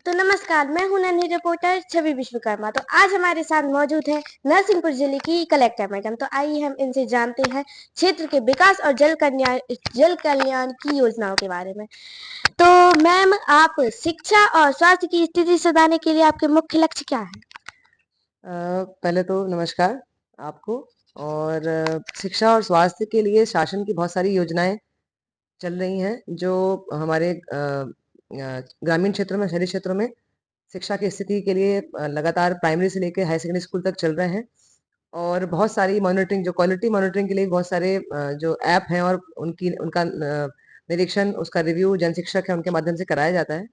तो नमस्कार, मैं हूं नन्ही रिपोर्टर छवि विश्वकर्मा। तो आज हमारे साथ मौजूद है नरसिंहपुर जिले की कलेक्टर मैडम। तो आइए हम इनसे जानते हैं क्षेत्र के विकास और जल कल्याण की योजनाओं के बारे में। तो मैम, आप शिक्षा और स्वास्थ्य की स्थिति सुधारने के लिए आपके मुख्य लक्ष्य क्या है? पहले तो नमस्कार आपको। और शिक्षा और स्वास्थ्य के लिए शासन की बहुत सारी योजनाएं चल रही हैं जो हमारे ग्रामीण क्षेत्रों में, शहरी क्षेत्रों में शिक्षा की स्थिति के लिए लगातार प्राइमरी से लेकर हाई सेकेंडरी स्कूल तक चल रहे हैं। और बहुत सारी मॉनिटरिंग, जो क्वालिटी मॉनिटरिंग के लिए बहुत सारे जो ऐप हैं और उनका निरीक्षण, उसका रिव्यू जन शिक्षक है उनके माध्यम से कराया जाता है।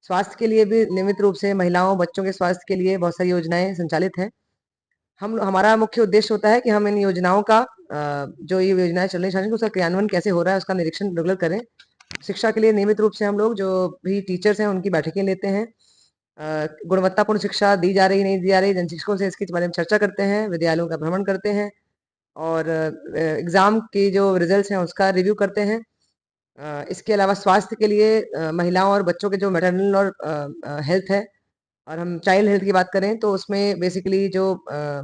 स्वास्थ्य के लिए भी नियमित रूप से महिलाओं बच्चों के स्वास्थ्य के लिए बहुत सारी योजनाएं संचालित हैं। हमारा मुख्य उद्देश्य होता है कि हम इन योजनाओं का जो ये योजनाएं चल रही हैं उसका क्रियान्वयन कैसे हो रहा है उसका निरीक्षण रेगुलर करें। शिक्षा के लिए नियमित रूप से हम लोग जो भी टीचर्स हैं उनकी बैठकें लेते हैं। गुणवत्तापूर्ण शिक्षा दी जा रही नहीं दी जा रही, जन शिक्षकों से इसके बारे में चर्चा करते हैं, विद्यालयों का भ्रमण करते हैं और एग्जाम की जो रिजल्ट्स हैं उसका रिव्यू करते हैं। इसके अलावा स्वास्थ्य के लिए महिलाओं और बच्चों के जो मैटरनल और हेल्थ है, और हम चाइल्ड हेल्थ की बात करें तो उसमें बेसिकली जो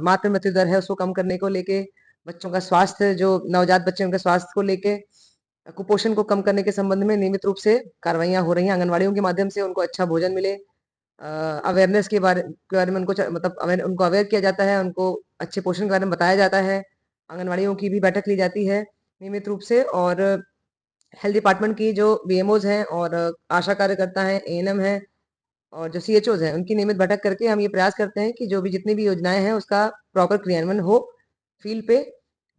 मातृ मृत्यु दर है उसको कम करने को लेके, बच्चों का स्वास्थ्य, जो नवजात बच्चे उनके स्वास्थ्य को लेके, कुपोषण को कम करने के संबंध में नियमित रूप से कार्रवाइयां हो रही हैं। आंगनवाड़ियों के माध्यम से उनको अच्छा भोजन मिले, अवेयरनेस के बारे में उनको मतलब उनको अवेयर किया जाता है, उनको अच्छे पोषण के बारे में बताया जाता है। आंगनवाड़ियों की भी बैठक ली जाती है नियमित रूप से। और हेल्थ डिपार्टमेंट की जो बीएमओज हैं और आशा कार्यकर्ता हैं, एएनएम हैं और जो सीएचओज हैं, उनकी नियमित बैठक करके हम ये प्रयास करते हैं कि जो भी जितनी भी योजनाएं हैं उसका प्रॉपर क्रियान्वयन हो फील्ड पे।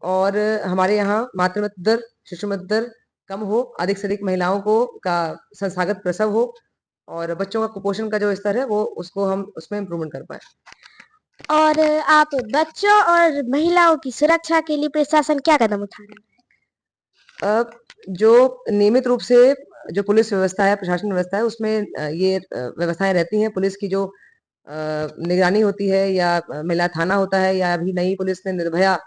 और हमारे यहाँ मातृ मृत्यु दर, शिशु मृत्यु दर कम हो, अधिक से अधिक महिलाओं को का संस्थागत प्रसव हो और बच्चों का कुपोषण का जो स्तर है वो उसको हम उसमें इम्प्रूवमेंट कर पाए। और आप बच्चों और महिलाओं की सुरक्षा के लिए प्रशासन क्या कदम उठा रहा है? जो नियमित रूप से जो पुलिस व्यवस्था है, प्रशासन व्यवस्था है, उसमें ये व्यवस्थाएं रहती हैं। पुलिस की जो निगरानी होती है, या महिला थाना होता है, या अभी नई पुलिस ने निर्भया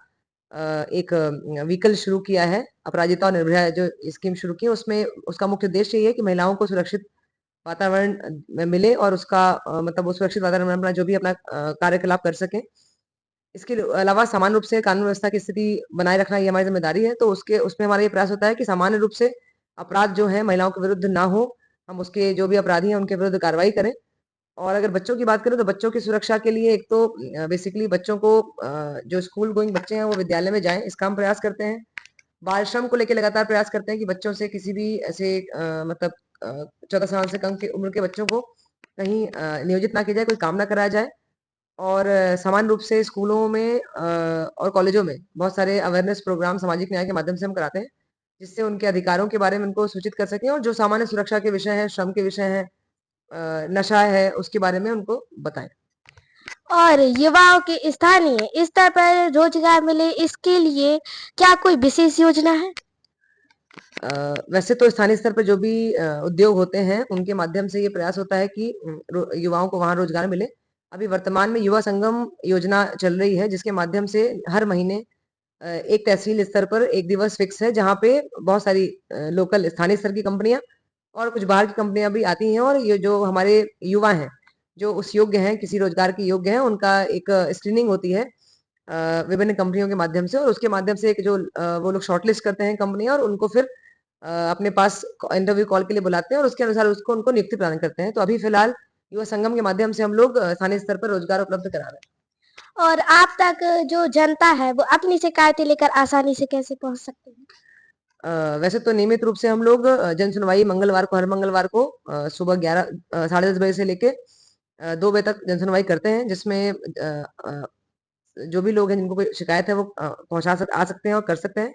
एक व्हीकल शुरू किया है, अपराजिता और निर्भया जो स्कीम शुरू की है, उसमें उसका मुख्य उद्देश्य ये है कि महिलाओं को सुरक्षित वातावरण में मिले और उसका मतलब वो सुरक्षित वातावरण में अपना जो भी अपना कार्यकलाप कर सके। इसके अलावा सामान्य रूप से कानून व्यवस्था की स्थिति बनाए रखना ये हमारी जिम्मेदारी है। तो उसके उसमें हमारा ये प्रयास होता है कि सामान्य रूप से अपराध जो है महिलाओं के विरुद्ध ना हो, हम उसके जो भी अपराधी हैं उनके विरुद्ध कार्रवाई करें। और अगर बच्चों की बात करें तो बच्चों की सुरक्षा के लिए एक तो बेसिकली बच्चों को जो स्कूल गोइंग बच्चे हैं वो विद्यालय में जाएं, इसका हम प्रयास करते हैं। बाल श्रम को लेकर लगातार प्रयास करते हैं कि बच्चों से किसी भी ऐसे मतलब 14 साल से कम की उम्र के बच्चों को कहीं नियोजित ना किया जाए, कोई काम ना कराया जाए। और सामान्य रूप से स्कूलों में और कॉलेजों में बहुत सारे अवेयरनेस प्रोग्राम सामाजिक न्याय के माध्यम से हम कराते हैं, जिससे उनके अधिकारों के बारे में उनको सूचित कर सकें और जो सामान्य सुरक्षा के विषय हैं, श्रम के विषय हैं, नशा है, उसके बारे में उनको बताएं। और युवाओं के स्थानीय स्तर पर रोजगार मिले, इसके लिए क्या कोई विशेष योजना है? वैसे तो स्थानीय स्तर पर जो भी उद्योग होते हैं उनके माध्यम से ये प्रयास होता है कि युवाओं को वहां रोजगार मिले। अभी वर्तमान में युवा संगम योजना चल रही है, जिसके माध्यम से हर महीने एक तहसील स्तर पर एक दिवस फिक्स है, जहाँ पे बहुत सारी लोकल स्थानीय स्तर की कंपनियां और कुछ बाहर की कंपनियां भी आती हैं। और ये जो हमारे युवा हैं जो उस योग्य हैं, किसी रोजगार के योग्य हैं, उनका एक स्क्रीनिंग होती है विभिन्न कंपनियों के माध्यम से। और उसके माध्यम से एक जो वो लोग शॉर्टलिस्ट करते हैं कंपनियां, और उनको फिर अपने पास इंटरव्यू कॉल के लिए बुलाते हैं और उसके अनुसार उसको उनको नियुक्ति प्रदान करते हैं। तो अभी फिलहाल युवा संगम के माध्यम से हम लोग स्थानीय स्तर पर रोजगार उपलब्ध करा रहे हैं। और आप तक जो जनता है वो अपनी शिकायतें लेकर आसानी से कैसे पहुंच सकते हैं? वैसे तो नियमित रूप से हम लोग जन सुनवाई मंगलवार को, हर मंगलवार को सुबह 11 साढ़े 10 बजे से लेके 2 बजे तक जन सुनवाई करते हैं, जिसमें जो भी लोग हैं जिनको कोई शिकायत है वो आ सकते हैं और कर सकते हैं।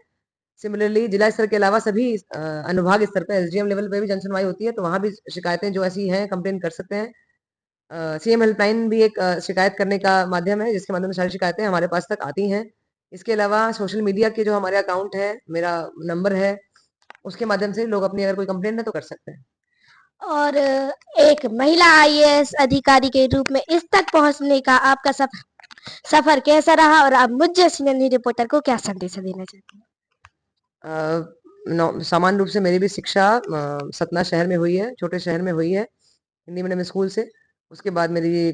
सिमिलरली जिला स्तर के अलावा सभी अनुभाग स्तर पे, एसडीएम लेवल पे भी जन सुनवाई होती है, तो वहां भी शिकायतें जो ऐसी हैं कंप्लेन कर सकते हैं। सीएम हेल्पलाइन भी एक शिकायत करने का माध्यम है, जिसके माध्यम से सारी शिकायतें हमारे पास तक आती हैं। इसके अलावा सोशल मीडिया के जो हमारे अकाउंट है, मेरा नंबर है, उसके माध्यम से लोग अपनी अगर कोई कंप्लेन है तो कर सकते हैं। और एक महिला आईएएस अधिकारी के रूप में इस तक पहुंचने का आपका सफर कैसा रहा, और आप मुझ जैसी नन्ही रिपोर्टर को क्या संदेश देना चाहते हैं? सामान्य रूप से मेरी भी शिक्षा सतना शहर में हुई है, छोटे शहर में हुई है। हिंदी मीडियम स्कूल से। उसके बाद मेरी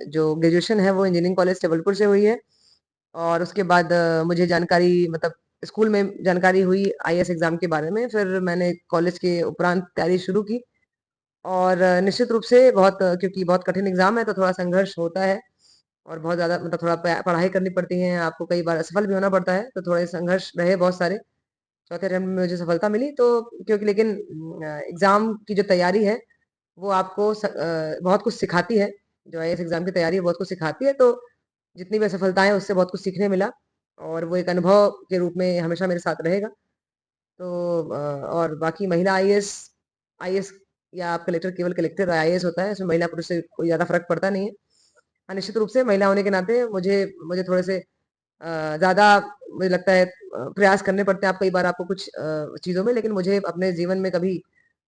जो ग्रेजुएशन है वो इंजीनियरिंग कॉलेज जबलपुर से हुई है। और उसके बाद मुझे जानकारी मतलब स्कूल में जानकारी हुई आईएएस एग्जाम के बारे में, फिर मैंने कॉलेज के उपरांत तैयारी शुरू की। और निश्चित रूप से बहुत क्योंकि बहुत कठिन एग्जाम है तो थोड़ा संघर्ष होता है और बहुत ज़्यादा मतलब थोड़ा पढ़ाई करनी पड़ती है, आपको कई बार असफल भी होना पड़ता है, तो थोड़े संघर्ष रहे बहुत सारे। चौथे अटेम्प्ट में मुझे सफलता मिली, तो क्योंकि लेकिन एग्जाम की जो तैयारी है वो आपको बहुत कुछ सिखाती है। जो आईएएस एग्जाम की तैयारी है बहुत कुछ सिखाती है, तो जितनी भी असफलताएं उससे बहुत कुछ सीखने मिला और वो एक अनुभव के रूप में हमेशा मेरे साथ रहेगा। तो और बाकी महिला आईएएस आईएएस या आप कलेक्टर केवल कलेक्टर आईएएस होता है, इसमें महिला पुरुष से कोई ज़्यादा फ़र्क पड़ता नहीं है। हाँ, निश्चित रूप से महिला होने के नाते मुझे मुझे थोड़े से ज़्यादा मुझे लगता है प्रयास करने पड़ते हैं आप कई बार आपको कुछ चीज़ों में, लेकिन मुझे अपने जीवन में कभी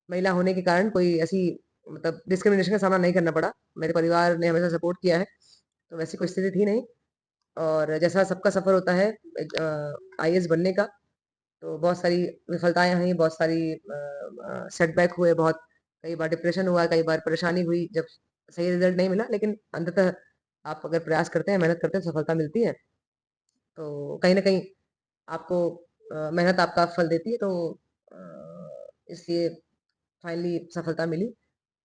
महिला होने के कारण कोई ऐसी मतलब डिस्क्रिमिनेशन का सामना नहीं करना पड़ा। मेरे परिवार ने हमेशा सपोर्ट किया है, तो वैसी कोई स्थिति थी नहीं। और जैसा सबका सफ़र होता है आईएएस बनने का, तो बहुत सारी विफलताएँ हुई, बहुत सारी सेटबैक हुए, बहुत कई बार डिप्रेशन हुआ, कई बार परेशानी हुई जब सही रिज़ल्ट नहीं मिला, लेकिन अंततः आप अगर प्रयास करते हैं, मेहनत करते हैं, तो सफलता मिलती है। तो कहीं न कहीं आपको मेहनत आपका फल देती है, तो इसलिए फाइनली सफलता मिली।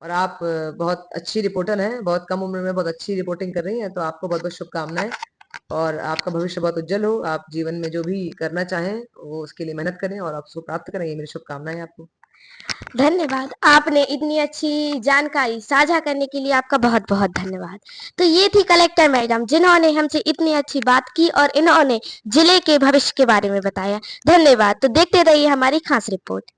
और आप बहुत अच्छी रिपोर्टर हैं, बहुत कम उम्र में बहुत अच्छी रिपोर्टिंग कर रही हैं, तो आपको बहुत-बहुत शुभकामनाएँ और आपका भविष्य बहुत उज्जवल हो। आप जीवन में जो भी करना चाहें, वो उसके लिए मेहनत करें और आप उसको प्राप्त करें, ये मेरी शुभकामनाएँ हैं आपको। धन्यवाद। आपने इतनी अच्छी जानकारी साझा करने के लिए आपका बहुत-बहुत धन्यवाद। तो ये थी कलेक्टर मैडम जिन्होंने हमसे इतनी अच्छी बात की और इन्होंने जिले के भविष्य के बारे में बताया। धन्यवाद। तो देखते रहिए हमारी खास रिपोर्ट।